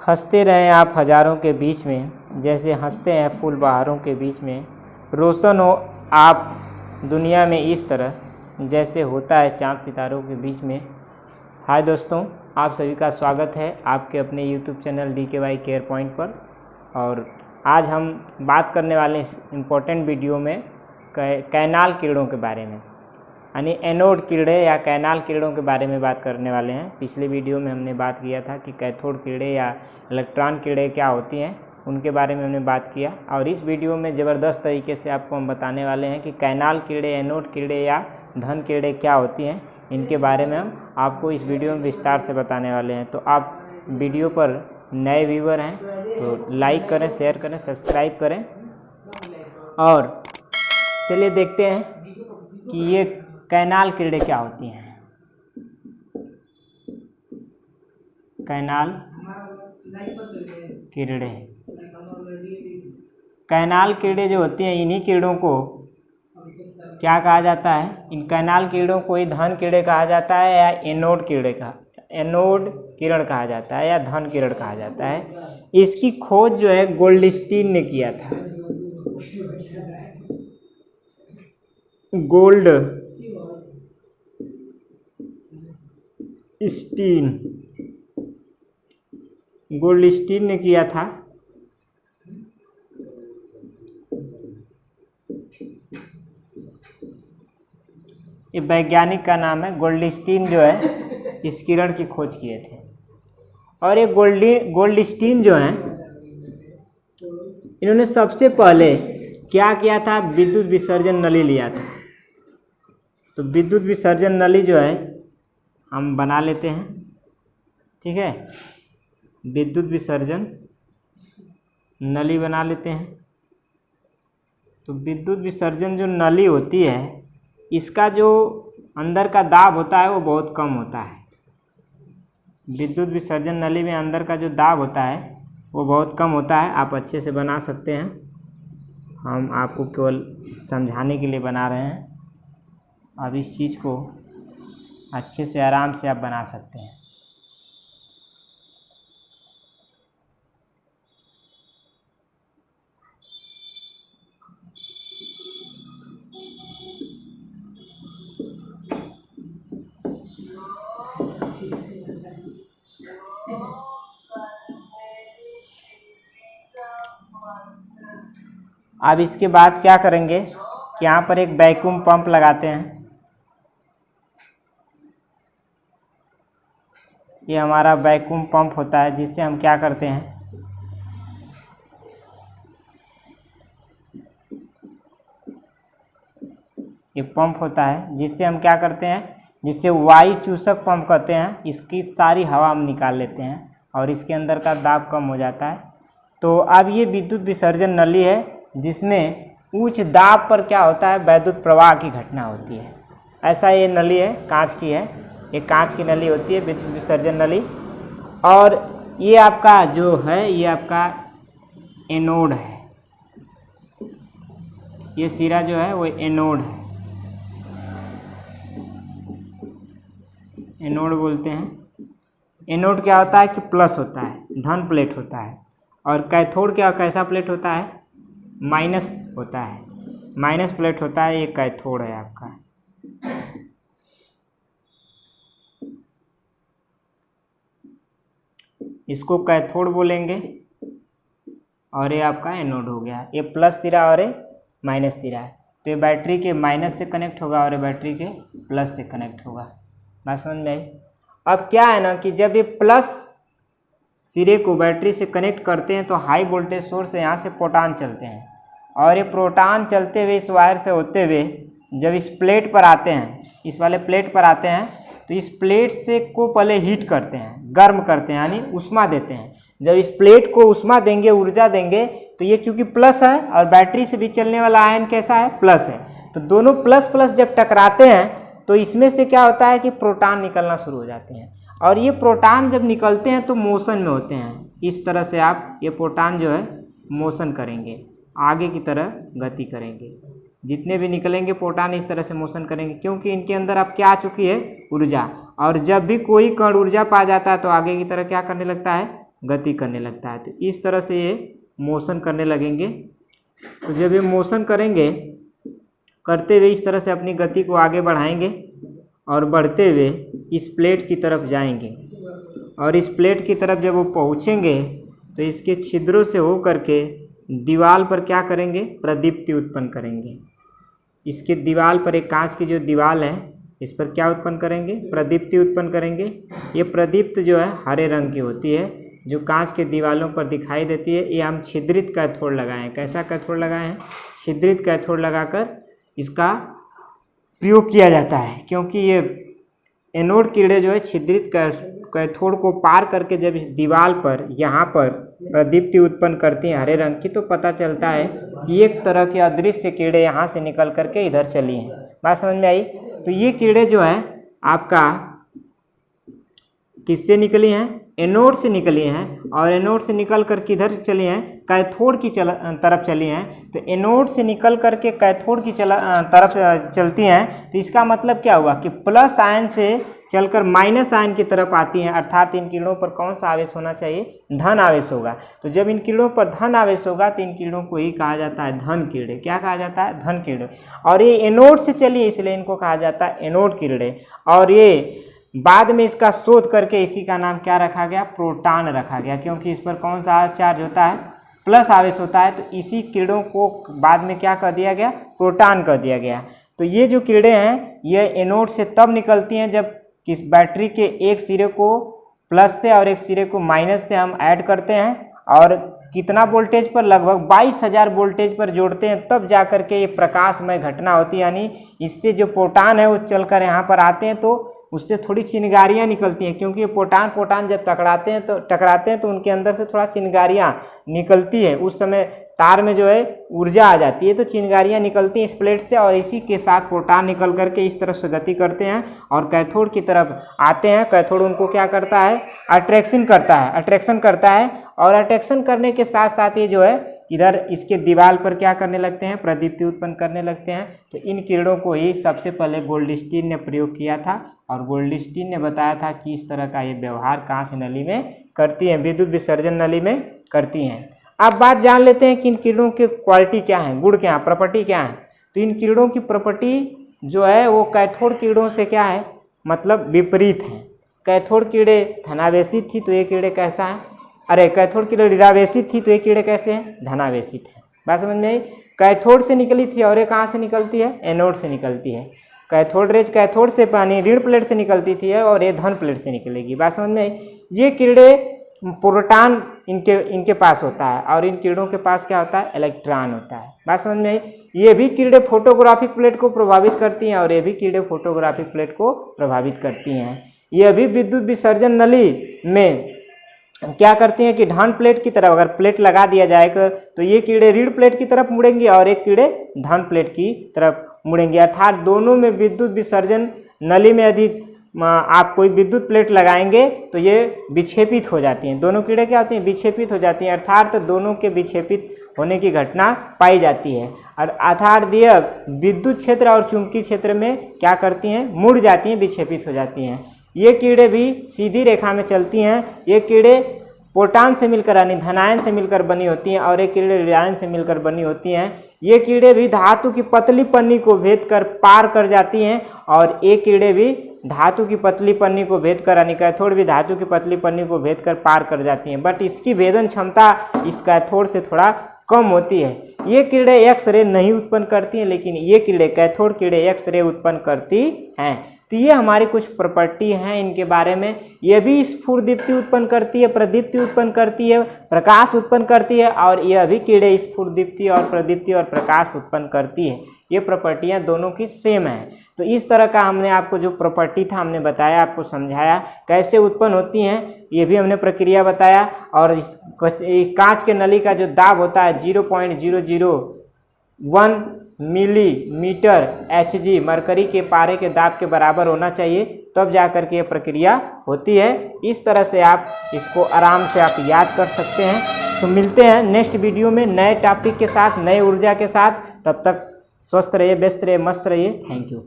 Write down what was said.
हंसते रहें आप हज़ारों के बीच में, जैसे हंसते हैं फूल बहारों के बीच में। रोशन हो आप दुनिया में इस तरह, जैसे होता है चाँद सितारों के बीच में। हाय दोस्तों, आप सभी का स्वागत है आपके अपने YouTube channel DKY care point पर। और आज हम बात करने वाले इस इम्पोर्टेंट वीडियो में कैनाल कीड़ों के बारे में, यानी एनोड कीड़े या कैनाल कीड़ों के बारे में बात करने वाले हैं। पिछले वीडियो में हमने बात किया था कि कैथोड कीड़े या इलेक्ट्रॉन कीड़े क्या होती हैं, उनके बारे में हमने बात किया। और इस वीडियो में ज़बरदस्त तरीके से आपको हम बताने वाले हैं कि कैनाल कीड़े, एनोड कीड़े या धन कीड़े क्या होती हैं, इनके बारे में हम आपको इस वीडियो में विस्तार से बताने वाले हैं। तो आप वीडियो पर नए व्यूवर हैं तो लाइक करें, शेयर करें, सब्सक्राइब करें। और चलिए देखते हैं कि ये कैनाल कीड़े क्या होती हैं। कैनाल कीड़े, कैनाल कीड़े जो होती हैं, इन्हीं कीड़ों को क्या कहा जाता है? इन कैनाल कीड़ों को ही धन कीड़े कहा जाता है या एनोड किरण कहा जाता है या धन किरण कहा जाता है। इसकी खोज जो है गोल्डस्टीन ने किया था। गोल्डस्टीन ने किया था। ये वैज्ञानिक का नाम है गोल्डस्टीन, जो है इस किरण की खोज किए थे। और ये गोल्डस्टीन जो है, इन्होंने सबसे पहले क्या किया था? विद्युत विसर्जन नली लिया था। तो विद्युत विसर्जन नली जो है हम बना लेते हैं, ठीक है। विद्युत विसर्जन नली बना लेते हैं। तो विद्युत विसर्जन जो नली होती है, इसका जो अंदर का दाब होता है वो बहुत कम होता है। विद्युत विसर्जन नली में अंदर का जो दाब होता है वो बहुत कम होता है। आप अच्छे से बना सकते हैं, हम आपको केवल समझाने के लिए बना रहे हैं। अब इस चीज़ को अच्छे से आराम से आप बना सकते हैं। अब इसके बाद क्या करेंगे कि यहाँ पर एक वैक्यूम पंप लगाते हैं। ये हमारा वैक्यूम पंप होता है, जिससे हम क्या करते हैं, ये पंप होता है जिससे हम क्या करते हैं, जिससे वायु चूसक पंप कहते हैं। इसकी सारी हवा हम निकाल लेते हैं और इसके अंदर का दाब कम हो जाता है। तो अब ये विद्युत विसर्जन नली है, जिसमें उच्च दाब पर क्या होता है, वैद्युत प्रवाह की घटना होती है। ऐसा ये नली है, कांच की है, ये कांच की नली होती है विद्युत विसर्जन नली। और ये आपका जो है, ये आपका एनोड है। ये सिरा जो है वो एनोड है, एनोड बोलते हैं। एनोड क्या होता है कि प्लस होता है, धन प्लेट होता है। और कैथोड क्या, कैसा प्लेट होता है? माइनस होता है, माइनस प्लेट होता है। ये कैथोड है आपका। इसको कैथोड बोलेंगे। और ये आपका एनोड हो गया। ये प्लस सिरा और ये माइनस सिरा है। तो ये बैटरी के माइनस से कनेक्ट होगा और ये बैटरी के प्लस से कनेक्ट होगा। बात समझ में आई? अब क्या है ना कि जब ये प्लस सिरे को बैटरी से कनेक्ट करते हैं तो हाई वोल्टेज सोर्स से यहाँ से प्रोटॉन चलते हैं। और ये प्रोटॉन चलते हुए इस वायर से होते हुए जब इस प्लेट पर आते हैं, इस वाले प्लेट पर आते हैं, तो इस प्लेट से को पहले हीट करते हैं, गर्म करते हैं, यानी उष्मा देते हैं। जब इस प्लेट को उष्मा देंगे, ऊर्जा देंगे, तो ये चूँकि प्लस है और बैटरी से भी चलने वाला आयन कैसा है? प्लस है। तो दोनों प्लस प्लस जब टकराते हैं तो इसमें से क्या होता है कि प्रोटॉन निकलना शुरू हो जाते हैं। और ये प्रोटॉन जब निकलते हैं तो मोशन में होते हैं। इस तरह से आप ये प्रोटॉन जो है मोशन करेंगे, आगे की तरह गति करेंगे। जितने भी निकलेंगे प्रोटॉन इस तरह से मोशन करेंगे, क्योंकि इनके अंदर अब क्या आ चुकी है? ऊर्जा। और जब भी कोई कण ऊर्जा पा जाता है तो आगे की तरह क्या करने लगता है? गति करने लगता है। तो इस तरह से ये मोशन करने लगेंगे। तो जब ये मोशन करेंगे, करते हुए इस तरह से अपनी गति को आगे बढ़ाएंगे और बढ़ते हुए इस प्लेट की तरफ जाएंगे, और इस प्लेट की तरफ जब वो पहुँचेंगे तो इसके छिद्रों से हो करके दीवार पर क्या करेंगे, प्रदीप्ति उत्पन्न करेंगे। इसके दीवार पर, एक कांच की जो दीवार है, इस पर क्या उत्पन्न करेंगे, प्रदीप्ति उत्पन्न करेंगे। ये प्रदीप्त जो है हरे रंग की होती है, जो कांच के दीवारों पर दिखाई देती है। ये हम छिद्रित कैथोड लगाए हैं। कैसा कैथोड लगाए हैं, छिद्रित कैथोड लगाकर इसका प्रयोग किया जाता है, क्योंकि ये एनोड किरणें जो है छिद्रित कैथोड को पार करके जब इस दीवार पर यहाँ पर प्रदीप्ति उत्पन्न करती हैं हरे रंग की, तो पता चलता है कि एक तरह की अदृश्य किरणें यहाँ से निकल करके इधर चली हैं। बात समझ में आई। तो ये किरणें जो है आपका किससे निकली हैं, एनोड से निकली हैं, और एनोड से निकल कर किधर चली हैं, कैथोड की तरफ चली हैं। तो एनोड से निकल करके कैथोड की तरफ चलती हैं। तो इसका मतलब क्या हुआ कि प्लस आयन से चलकर माइनस आयन की तरफ आती हैं, अर्थात इन किरणों पर कौन सा आवेश होना चाहिए, धन आवेश होगा। तो जब इन किरणों पर धन आवेश होगा तो इन किरणों को ही कहा जाता है धन किरणें। क्या कहा जाता है, धन किरणें। और ये एनोड से चली इसलिए इनको कहा जाता है एनोड किरणें। और ये बाद में इसका शोध करके इसी का नाम क्या रखा गया, प्रोटॉन रखा गया, क्योंकि इस पर कौन सा चार्ज होता है, प्लस आवेश होता है। तो इसी किरणों को बाद में क्या कर दिया गया, प्रोटॉन कर दिया गया। तो ये जो किरणें हैं ये एनोड से तब निकलती हैं जब किस बैटरी के एक सिरे को प्लस से और एक सिरे को माइनस से हम ऐड करते हैं, और कितना वोल्टेज पर, लगभग 22,000 वोल्टेज पर जोड़ते हैं, तब जा कर के ये प्रकाशमय घटना होती है। यानी इससे जो प्रोटॉन है वो चलकर यहाँ पर आते हैं तो उससे थोड़ी चिंगारियाँ निकलती हैं, क्योंकि ये प्रोटॉन जब टकराते हैं तो उनके अंदर से थोड़ा चिंगारियाँ निकलती है। उस समय तार में जो है ऊर्जा आ जाती है, तो चिंगारियाँ निकलती हैं इस प्लेट से, और इसी के साथ प्रोटॉन निकल करके इस तरफ से गति करते हैं और कैथोड की तरफ आते हैं। कैथोड उनको क्या करता है, अट्रैक्शन करता है, और अट्रैक्शन करने के साथ साथ ये जो है इधर इसके दीवार पर क्या करने लगते हैं, प्रदीप्ति उत्पन्न करने लगते हैं। तो इन किरणों को ही सबसे पहले गोल्डस्टीन ने प्रयोग किया था, और गोल्डस्टीन ने बताया था कि इस तरह का ये व्यवहार कांच नली में करती हैं, विद्युत विसर्जन नली में करती हैं। अब बात जान लेते हैं कि इन किरणों की क्वालिटी क्या है, गुण क्या है, प्रॉपर्टी क्या है। तो इन किरणों की प्रॉपर्टी जो है वो कैथोड किरणों से क्या है, मतलब विपरीत है। कैथोड किरणें धनावेशित थी तो ये किरणें कैसा है, कैथोड किरणें ऋणावेशित थी तो ये किरणें कैसे हैं, धनावेशित है। बात समझ में आई। कैथोड से निकली थी और ये कहाँ से निकलती है, एनोड से निकलती है। कैथोड रेज कैथोड से पानी ऋण प्लेट से निकलती थी और ये धन प्लेट से निकलेगी। बात समझ में आई। ये किरणें प्रोटॉन इनके पास होता है, और इन किरणों के पास क्या होता है, इलेक्ट्रॉन होता है। बात समझ में आई। ये भी किरणें फोटोग्राफिक प्लेट को प्रभावित करती हैं, और ये भी किरणें फोटोग्राफिक प्लेट को प्रभावित करती हैं। ये भी विद्युत विसर्जन नली में क्या करती हैं कि धन प्लेट की तरफ अगर प्लेट लगा दिया जाएगा तो ये कीड़े ऋण प्लेट की तरफ मुड़ेंगे और एक कीड़े धन प्लेट की तरफ मुड़ेंगे, अर्थात दोनों में विद्युत विसर्जन नली में यदि आप कोई विद्युत प्लेट लगाएंगे तो ये विक्षेपित हो जाती हैं। दोनों कीड़े क्या होती हैं, विक्षेपित हो जाती हैं, अर्थात दोनों के विक्षेपित होने की घटना पाई जाती है। और अर्थात यह विद्युत क्षेत्र और चुंबकीय क्षेत्र में क्या करती हैं, मुड़ जाती हैं, विक्षेपित हो जाती हैं। ये कीड़े भी सीधी रेखा में चलती हैं। ये कीड़े प्रोटॉन से मिलकर यानी धनायन से मिलकर बनी होती हैं, और ये कीड़े ऋणायन से मिलकर बनी होती हैं। ये कीड़े भी धातु की पतली पन्नी को भेद कर पार कर जाती हैं, और ये कीड़े भी धातु की पतली पन्नी को भेद कर यानी कैथोड भी धातु की पतली पन्नी को भेद कर पार कर जाती हैं, बट इसकी भेदन क्षमता इस कैथोड से थोड़ा कम होती है। ये कीड़े एक्स रे नहीं उत्पन्न करती हैं, लेकिन ये कीड़े कैथोड कीड़े एक्स रे उत्पन्न करती हैं। तो ये हमारी कुछ प्रॉपर्टी हैं इनके बारे में। ये भी स्फुरदीप्ति उत्पन्न करती है, प्रदीप्ति उत्पन्न करती है, प्रकाश उत्पन्न करती है, और यह भी कीड़े स्फुरदीप्ति और प्रदीप्ति और प्रकाश उत्पन्न करती है। ये प्रॉपर्टियां दोनों की सेम है। तो इस तरह का हमने आपको जो प्रॉपर्टी था हमने बताया, आपको समझाया कैसे उत्पन्न होती हैं, ये भी हमने प्रक्रिया बताया। और कांच के नली का जो दाब होता है 0.001 मिलीमीटर Hg मरकरी के पारे के दाब के बराबर होना चाहिए, तब जा कर के ये प्रक्रिया होती है। इस तरह से आप इसको आराम से आप याद कर सकते हैं। तो मिलते हैं नेक्स्ट वीडियो में नए टॉपिक के साथ, नए ऊर्जा के साथ। तब तक स्वस्थ रहिए, व्यस्त रहिए, मस्त रहिए। Thank you.